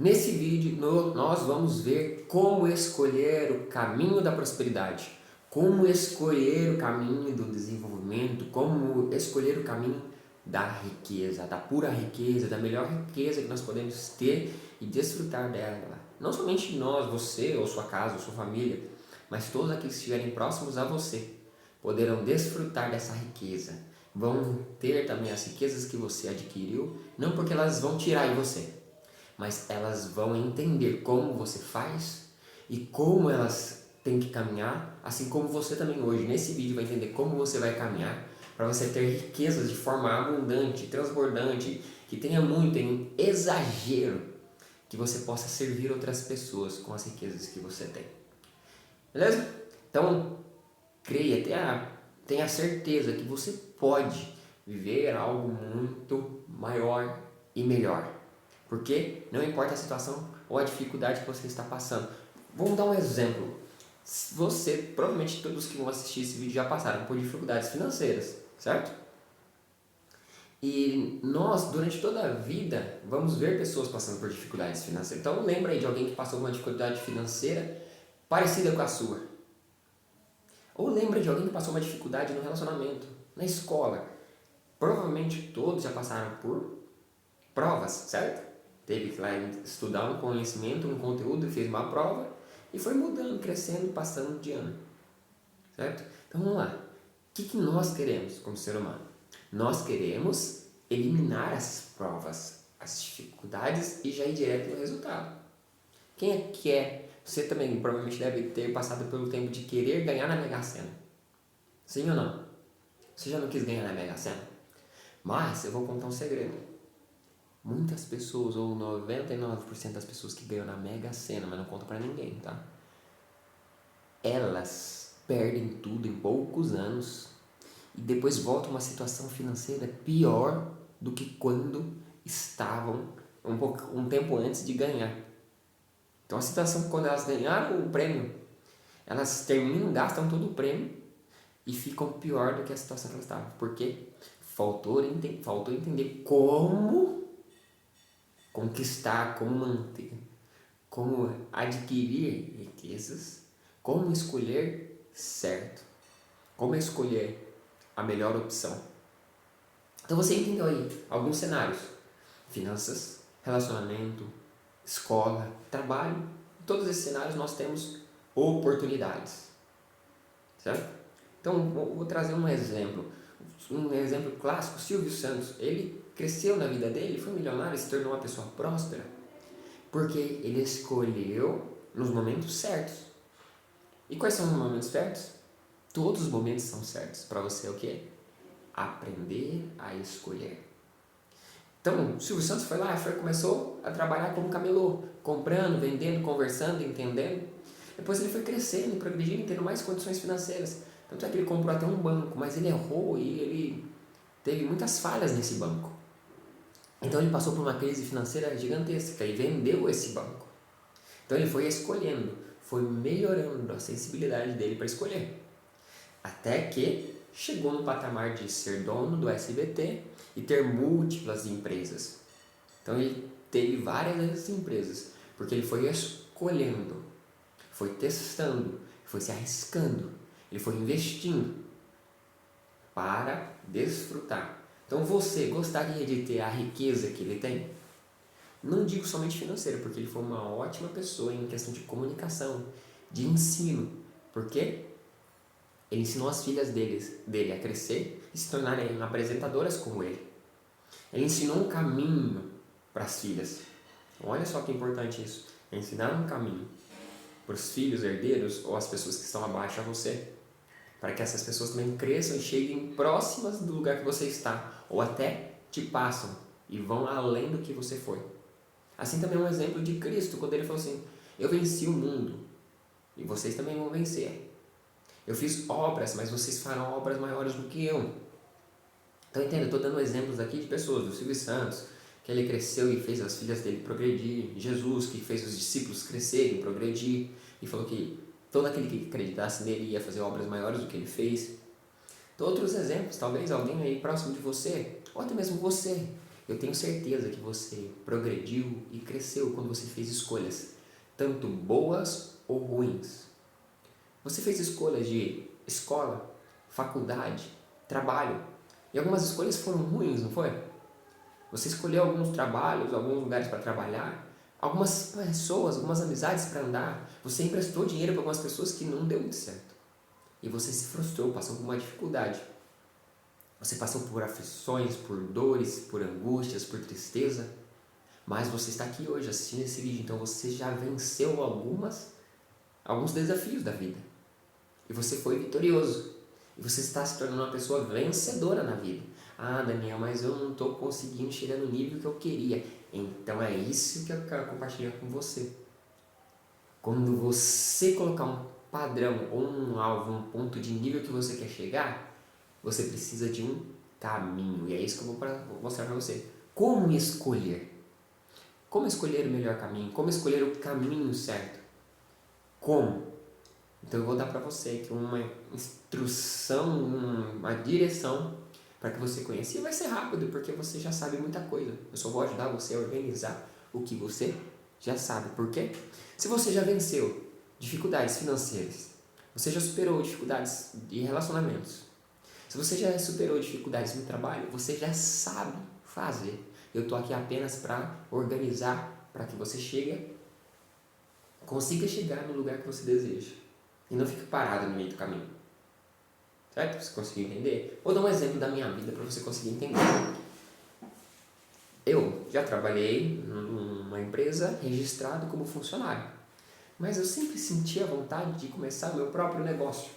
Nesse vídeo nós vamos ver como escolher o caminho da prosperidade, como escolher o caminho do desenvolvimento, como escolher o caminho da riqueza, da pura riqueza, da melhor riqueza que nós podemos ter e desfrutar dela. Não somente nós, você ou sua casa ou sua família, mas todos aqueles que estiverem próximos a você poderão desfrutar dessa riqueza. Vão ter também as riquezas que você adquiriu, não porque elas vão tirar de você, mas elas vão entender como você faz e como elas têm que caminhar, assim como você também hoje, nesse vídeo, vai entender como você vai caminhar para você ter riquezas de forma abundante, transbordante, que tenha muito em exagero, que você possa servir outras pessoas com as riquezas que você tem. Beleza? Então, creia, tenha certeza que você pode viver algo muito maior e melhor. Porque não importa a situação ou a dificuldade que você está passando. Vamos dar um exemplo. Você, provavelmente todos que vão assistir esse vídeo já passaram por dificuldades financeiras, certo? E nós, durante toda a vida, vamos ver pessoas passando por dificuldades financeiras. Então lembra aí de alguém que passou por uma dificuldade financeira parecida com a sua. Ou lembra de alguém que passou uma dificuldade no relacionamento, na escola. Provavelmente todos já passaram por provas, certo? Teve que lá estudar um conhecimento, um conteúdo, fez uma prova e foi mudando, crescendo, passando de ano, certo? Então vamos lá. O que nós queremos como ser humano? Nós queremos eliminar as provas, as dificuldades e já ir direto no resultado. Quem é que é? Você também provavelmente deve ter passado pelo tempo de querer ganhar na Mega Sena. Sim ou não? Você já não quis ganhar na Mega Sena? Mas eu vou contar um segredo. Muitas pessoas, ou 99% das pessoas que ganham na Mega Sena, mas não conta pra ninguém, tá? Elas perdem tudo em poucos anos e depois voltam a uma situação financeira pior do que quando estavam um tempo antes de ganhar. Então a situação quando elas ganharam o prêmio, elas terminam, gastam todo o prêmio e ficam pior do que a situação que elas estavam. Por quê? Faltou entender como conquistar, como manter, como adquirir riquezas, como escolher certo, como escolher a melhor opção. Então você entendeu aí alguns cenários: finanças, relacionamento, escola, trabalho. Em todos esses cenários nós temos oportunidades, certo? Então vou trazer um exemplo clássico. Silvio Santos, ele cresceu na vida dele, foi milionário, se tornou uma pessoa próspera porque ele escolheu nos momentos certos. E quais são os momentos certos? Todos os momentos são certos para você o quê? Aprender a escolher. Então, o Silvio Santos foi lá, começou a trabalhar como camelô, comprando, vendendo, conversando, entendendo. Depois ele foi crescendo, progredindo, tendo mais condições financeiras. Tanto é que ele comprou até um banco, mas ele errou e ele teve muitas falhas nesse banco. Então ele passou por uma crise financeira gigantesca e vendeu esse banco. Então ele foi escolhendo, foi melhorando a sensibilidade dele para escolher. Até que chegou no patamar de ser dono do SBT e ter múltiplas empresas. Então ele teve várias empresas, porque ele foi escolhendo, foi testando, foi se arriscando, ele foi investindo para desfrutar. Então você gostaria de ter a riqueza que ele tem? Não digo somente financeira, porque ele foi uma ótima pessoa em questão de comunicação, de ensino, porque ele ensinou as filhas dele a crescer e se tornarem apresentadoras como ele. Ele ensinou um caminho para as filhas. Olha só que importante isso. Ensinar um caminho para os filhos herdeiros ou as pessoas que estão abaixo a você, para que essas pessoas também cresçam e cheguem próximas do lugar que você está, ou até te passam e vão além do que você foi. Assim também é um exemplo de Cristo, quando ele falou assim: eu venci o mundo e vocês também vão vencer. Eu fiz obras, mas vocês farão obras maiores do que eu. Então entenda, eu estou dando exemplos aqui de pessoas, do Silvio Santos, que ele cresceu e fez as filhas dele progredir, Jesus, que fez os discípulos crescerem, progredir, e falou que todo aquele que acreditasse nele ia fazer obras maiores do que ele fez. Então outros exemplos, talvez alguém aí próximo de você, ou até mesmo você, Eu tenho certeza que você progrediu e cresceu quando você fez escolhas, tanto boas ou ruins. Você fez escolhas de escola, faculdade, trabalho. E algumas escolhas foram ruins, não foi? Você escolheu alguns trabalhos, alguns lugares para trabalhar, algumas pessoas, algumas amizades para andar. Você emprestou dinheiro para algumas pessoas que não deu muito certo. E você se frustrou, passou por uma dificuldade. Você passou por aflições, por dores, por angústias, por tristeza. Mas você está aqui hoje assistindo esse vídeo, então você já venceu alguns desafios da vida. E você foi vitorioso. E você está se tornando uma pessoa vencedora na vida. Ah, Daniel, mas eu não estou conseguindo chegar no nível que eu queria. Então é isso que eu quero compartilhar com você. Quando você colocar um padrão ou um alvo, um ponto de nível que você quer chegar, você precisa de um caminho. E é isso que eu vou mostrar para você. Como escolher? Como escolher o melhor caminho? Como escolher o caminho certo? Como? Então eu vou dar para você aqui uma instrução, uma direção para que você conheça. E vai ser rápido, porque você já sabe muita coisa. Eu só vou ajudar você a organizar o que você já sabe. Por quê? Se você já venceu dificuldades financeiras, você já superou dificuldades de relacionamentos, se você já superou dificuldades no trabalho, você já sabe fazer. Eu estou aqui apenas para organizar, para que você consiga chegar no lugar que você deseja. E não fique parado no meio do caminho. Certo? Você conseguiu entender? Vou dar um exemplo da minha vida para você conseguir entender. Eu já trabalhei numa empresa registrado como funcionário. Mas eu sempre senti a vontade de começar o meu próprio negócio.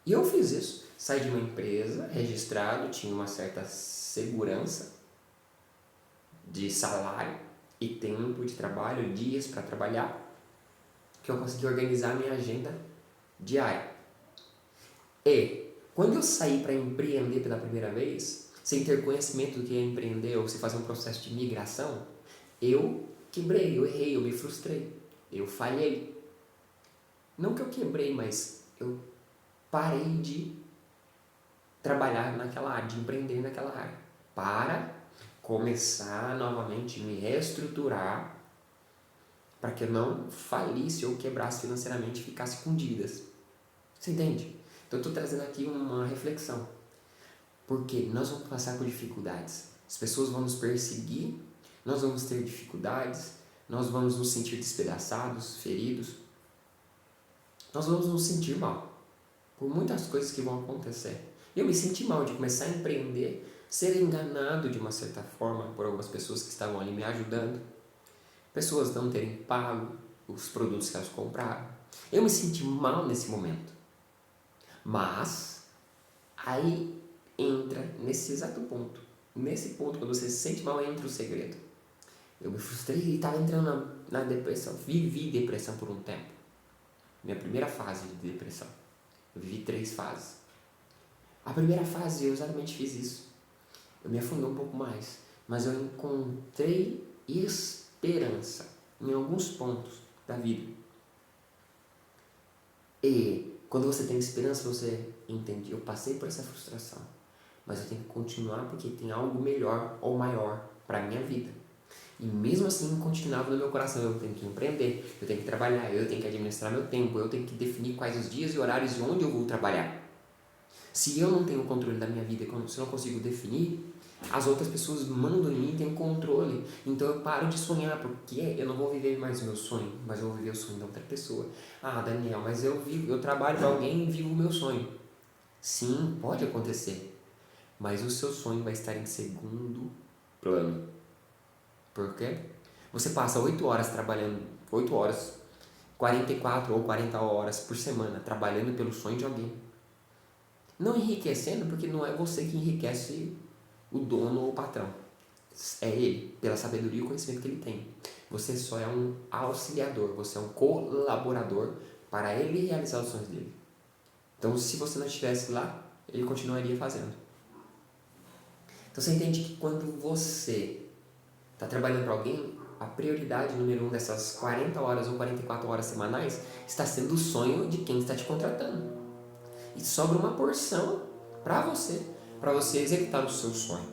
E eu fiz isso. Saí de uma empresa registrado, tinha uma certa segurança de salário e tempo de trabalho, dias para trabalhar, que eu consegui organizar a minha agenda diária. E quando eu saí para empreender pela primeira vez, sem ter conhecimento do que é empreender ou se fazer um processo de migração, eu quebrei, eu errei, eu me frustrei, eu falhei. Não que eu quebrei, mas eu parei de trabalhar naquela área, de empreender naquela área, para começar novamente, me reestruturar, para que eu não falisse ou quebrasse financeiramente e ficasse com dívidas. Você entende? Então eu estou trazendo aqui uma reflexão. Porque nós vamos passar por dificuldades. As pessoas vão nos perseguir, nós vamos ter dificuldades, nós vamos nos sentir despedaçados, feridos. Nós vamos nos sentir mal por muitas coisas que vão acontecer. Eu me senti mal de começar a empreender, ser enganado de uma certa forma por algumas pessoas que estavam ali me ajudando. Pessoas não terem pago os produtos que elas compraram. Eu me senti mal nesse momento. Mas, aí entra nesse exato ponto. Nesse ponto, quando você se sente mal, entra o segredo. Eu me frustrei e estava entrando na depressão. Vivi depressão por um tempo. Minha primeira fase de depressão. Eu vivi 3 fases. A primeira fase eu exatamente fiz isso. Eu me afundei um pouco mais. Mas eu encontrei esperança em alguns pontos da vida. E quando você tem esperança, você entende, eu passei por essa frustração, mas eu tenho que continuar porque tem algo melhor ou maior para a minha vida. E mesmo assim, continuava no meu coração, eu tenho que empreender, eu tenho que trabalhar, eu tenho que administrar meu tempo, eu tenho que definir quais os dias e horários e onde eu vou trabalhar. Se eu não tenho o controle da minha vida, se eu não consigo definir, as outras pessoas mandam em mim e têm controle. Então eu paro de sonhar, porque eu não vou viver mais o meu sonho, mas eu vou viver o sonho da outra pessoa. Ah, Daniel, mas eu trabalho para alguém e vivo o meu sonho. Sim, pode acontecer, mas o seu sonho vai estar em segundo plano. Por quê? Você passa 8 horas trabalhando, 8 horas, 44 ou 40 horas por semana trabalhando pelo sonho de alguém. Não enriquecendo, porque não é você que enriquece o dono ou o patrão. É ele, pela sabedoria e o conhecimento que ele tem. Você só é um auxiliador, você é um colaborador para ele realizar os sonhos dele. Então, se você não estivesse lá, ele continuaria fazendo. Então, você entende que quando você está trabalhando para alguém, a prioridade número 1 dessas 40 horas ou 44 horas semanais está sendo o sonho de quem está te contratando. E sobra uma porção para você executar o seu sonho.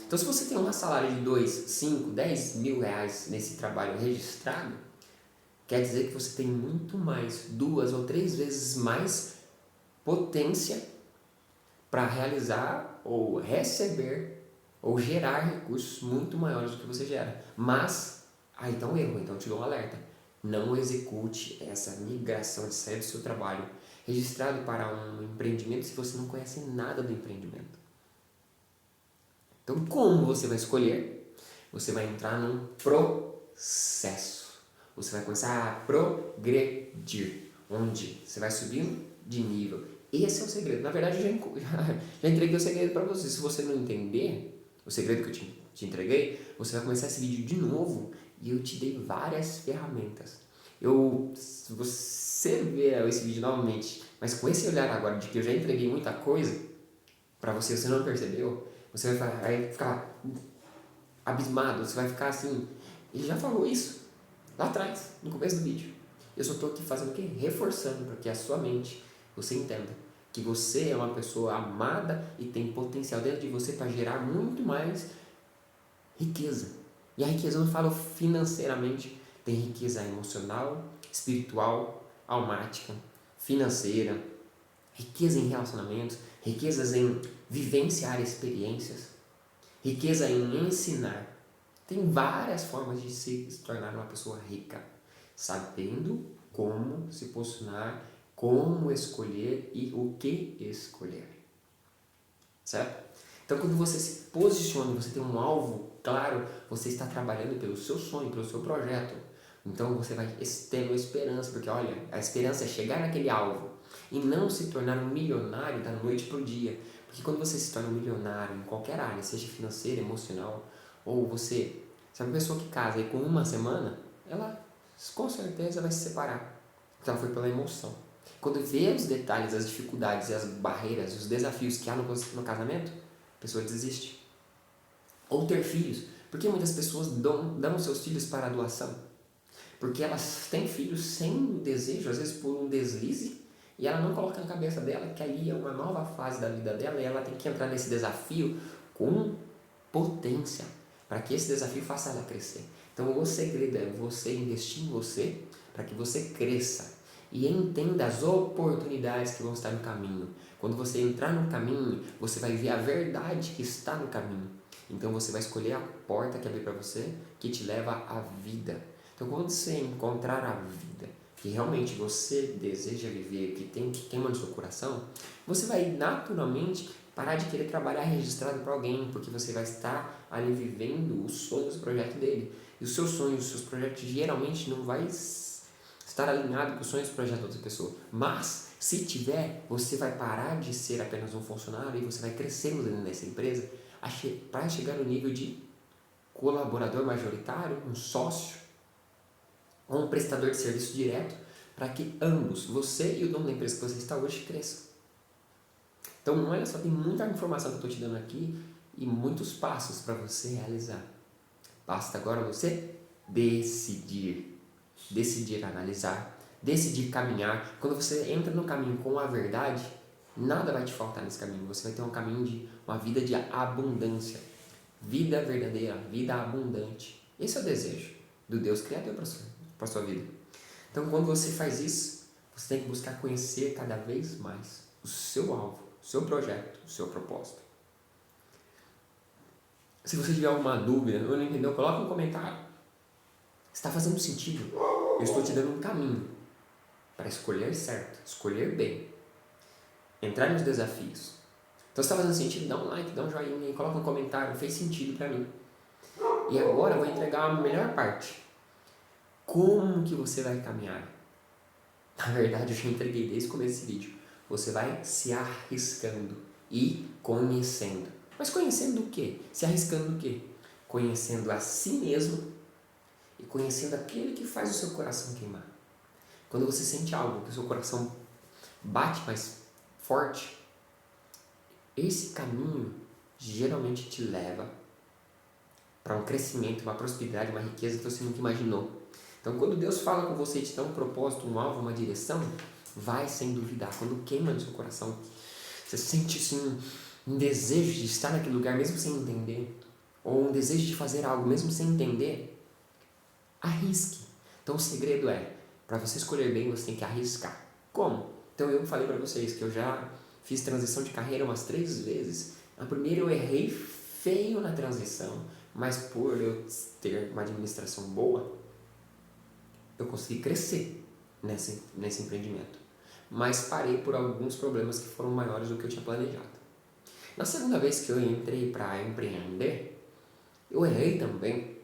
Então, se você tem um salário de 2, 5, 10 mil reais nesse trabalho registrado, quer dizer que você tem muito mais, 2 ou 3 vezes mais potência para realizar ou receber ou gerar recursos muito maiores do que você gera. Mas, aí está um erro, então eu te dou um alerta. Não execute essa migração de sair do seu trabalho registrado para um empreendimento se você não conhece nada do empreendimento. Então, como você vai escolher? Você vai entrar num processo. Você vai começar a progredir, onde você vai subindo de nível. Esse é o segredo. Na verdade, eu já entreguei o segredo para você. Se você não entender o segredo que eu te entreguei, você vai começar esse vídeo de novo e eu te dei várias ferramentas. Se você ver esse vídeo novamente, mas com esse olhar agora de que eu já entreguei muita coisa para você, você não percebeu, você vai ficar abismado, você vai ficar assim, ele já falou isso lá atrás, no começo do vídeo. Eu só estou aqui fazendo o quê? Reforçando para que a sua mente, você entenda que você é uma pessoa amada e tem potencial dentro de você para gerar muito mais riqueza. E a riqueza eu não falo financeiramente, tem riqueza emocional, espiritual, almática, financeira, riqueza em relacionamentos, riquezas em vivenciar experiências, riqueza em ensinar. Tem várias formas de se tornar uma pessoa rica, sabendo como se posicionar, como escolher e o que escolher. Certo? Então, quando você se posiciona, você tem um alvo claro, você está trabalhando pelo seu sonho, pelo seu projeto. Então, você vai tendo esperança, porque olha, a esperança é chegar naquele alvo e não se tornar um milionário da noite para o dia. Porque quando você se torna um milionário em qualquer área, seja financeira, emocional, ou você, sabe, uma pessoa que casa e com uma semana, ela com certeza vai se separar, porque ela foi pela emoção. Quando vê os detalhes, as dificuldades, as barreiras, os desafios que há no casamento, a pessoa desiste. Ou ter filhos. Por que muitas pessoas dão seus filhos para a doação? Porque elas têm filhos sem desejo, às vezes por um deslize, e ela não coloca na cabeça dela que ali é uma nova fase da vida dela e ela tem que entrar nesse desafio com potência, para que esse desafio faça ela crescer. Então o segredo é você investir em você para que você cresça e entenda as oportunidades que vão estar no caminho. Quando você entrar no caminho, você vai ver a verdade que está no caminho. Então você vai escolher a porta que abre para você, que te leva à vida. Então quando você encontrar a vida que realmente você deseja viver, que queima no seu coração, você vai naturalmente parar de querer trabalhar registrado para alguém, porque você vai estar ali vivendo os sonhos do projeto dele. E os seus sonhos, os seus projetos geralmente não vai estar alinhado com os sonhos e projetos da outra pessoa. Mas, se tiver, você vai parar de ser apenas um funcionário e você vai crescendo dentro dessa empresa para chegar no nível de colaborador majoritário, um sócio, ou um prestador de serviço direto, para que ambos, você e o dono da empresa que você está hoje, cresçam. Então, olha só, tem muita informação que eu estou te dando aqui e muitos passos para você realizar. Basta agora você decidir analisar, decidir caminhar. Quando você entra no caminho com a verdade, nada vai te faltar nesse caminho. Você vai ter um caminho de uma vida de abundância, vida verdadeira, vida abundante. Esse é o desejo do Deus Criador para a sua vida. Então, quando você faz isso, você tem que buscar conhecer cada vez mais o seu alvo, o seu projeto, o seu propósito. Se você tiver alguma dúvida ou não entendeu, coloca um comentário. Está fazendo sentido? Eu estou te dando um caminho para escolher certo, escolher bem, entrar nos desafios. Então, se está fazendo sentido, dá um like, dá um joinha, coloca um comentário, fez sentido para mim. E agora eu vou entregar a melhor parte. Como que você vai caminhar? Na verdade, eu já entreguei desde o começo desse vídeo. Você vai se arriscando e conhecendo. Mas conhecendo o quê? Se arriscando do quê? Conhecendo a si mesmo e conhecendo aquele que faz o seu coração queimar. Quando você sente algo, que o seu coração bate mais forte, esse caminho geralmente te leva para um crescimento, uma prosperidade, uma riqueza que você nunca imaginou. Então, quando Deus fala com você e te dá um propósito, um alvo, uma direção, vai sem duvidar. Quando queima no seu coração, você sente assim, um desejo de estar naquele lugar, mesmo sem entender. ou um desejo de fazer algo mesmo sem entender, arrisque. Então o segredo é, para você escolher bem, você tem que arriscar. Como? Então eu falei para vocês que eu já fiz transição de carreira umas 3 vezes. A primeira eu errei feio na transição, mas por eu ter uma administração boa, eu consegui crescer nesse empreendimento. Mas parei por alguns problemas que foram maiores do que eu tinha planejado. Na segunda vez que eu entrei para empreender, eu errei também,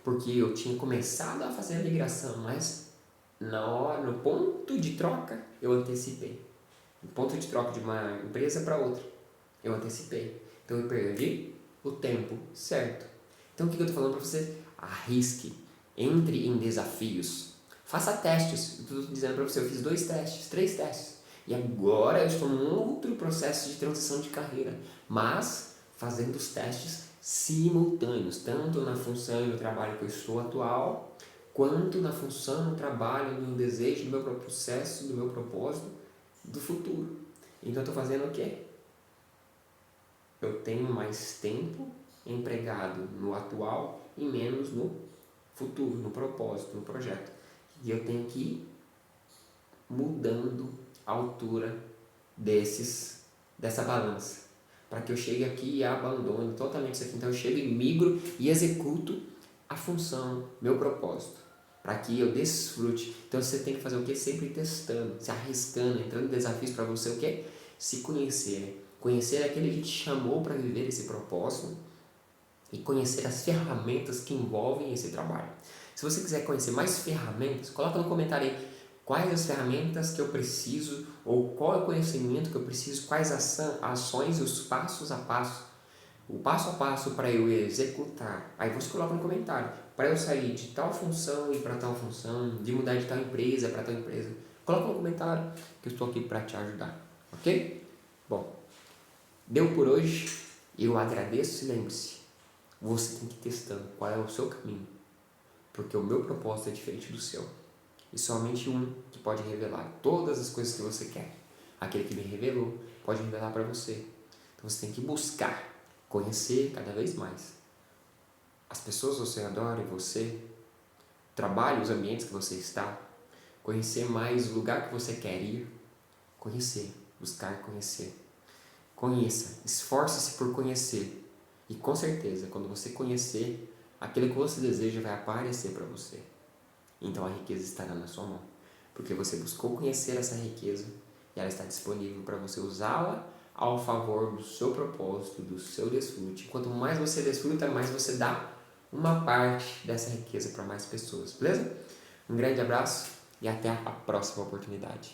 porque eu tinha começado a fazer a migração, mas no ponto de troca eu antecipei. No ponto de troca de uma empresa para outra, eu antecipei. Então eu perdi o tempo certo. Então o que eu estou falando para você? Arrisque, entre em desafios, faça testes. Eu estou dizendo para você, eu fiz 2 testes, 3 testes. E agora eu estou num outro processo de transição de carreira, mas fazendo os testes simultâneos, tanto na função e no trabalho que eu estou atual, quanto na função, no trabalho, no desejo, do meu processo, do meu propósito, do futuro. Então eu estou fazendo o quê? Eu tenho mais tempo empregado no atual e menos no futuro, no propósito, no projeto. E eu tenho que ir mudando a altura dessa balança, para que eu chegue aqui e abandone totalmente isso aqui. Então eu chego e migro e executo a função, meu propósito, para que eu desfrute. Então você tem que fazer o que? Sempre testando, se arriscando, entrando em desafios para você o que? Se conhecer. Conhecer aquele que te chamou para viver esse propósito e conhecer as ferramentas que envolvem esse trabalho. Se você quiser conhecer mais ferramentas, coloca no comentário aí quais as ferramentas que eu preciso ou qual é o conhecimento que eu preciso, quais ações e os passos a passo, o passo a passo para eu executar. Aí você coloca no comentário, para eu sair de tal função e para tal função, de mudar de tal empresa para tal empresa. Coloca no comentário que eu estou aqui para te ajudar, ok? Bom, deu por hoje, eu agradeço e lembre-se, você tem que ir testando qual é o seu caminho, porque o meu propósito é diferente do seu. E somente um que pode revelar todas as coisas que você quer. Aquele que me revelou pode revelar para você. Então você tem que buscar, conhecer cada vez mais as pessoas ao seu redor e você, o trabalho, os ambientes que você está, conhecer mais o lugar que você quer ir, conhecer, buscar conhecer. Conheça, esforce-se por conhecer. E com certeza, quando você conhecer, aquilo que você deseja vai aparecer para você. Então a riqueza estará na sua mão, porque você buscou conhecer essa riqueza e ela está disponível para você usá-la ao favor do seu propósito, do seu desfrute. Quanto mais você desfruta, mais você dá uma parte dessa riqueza para mais pessoas, beleza? Um grande abraço e até a próxima oportunidade.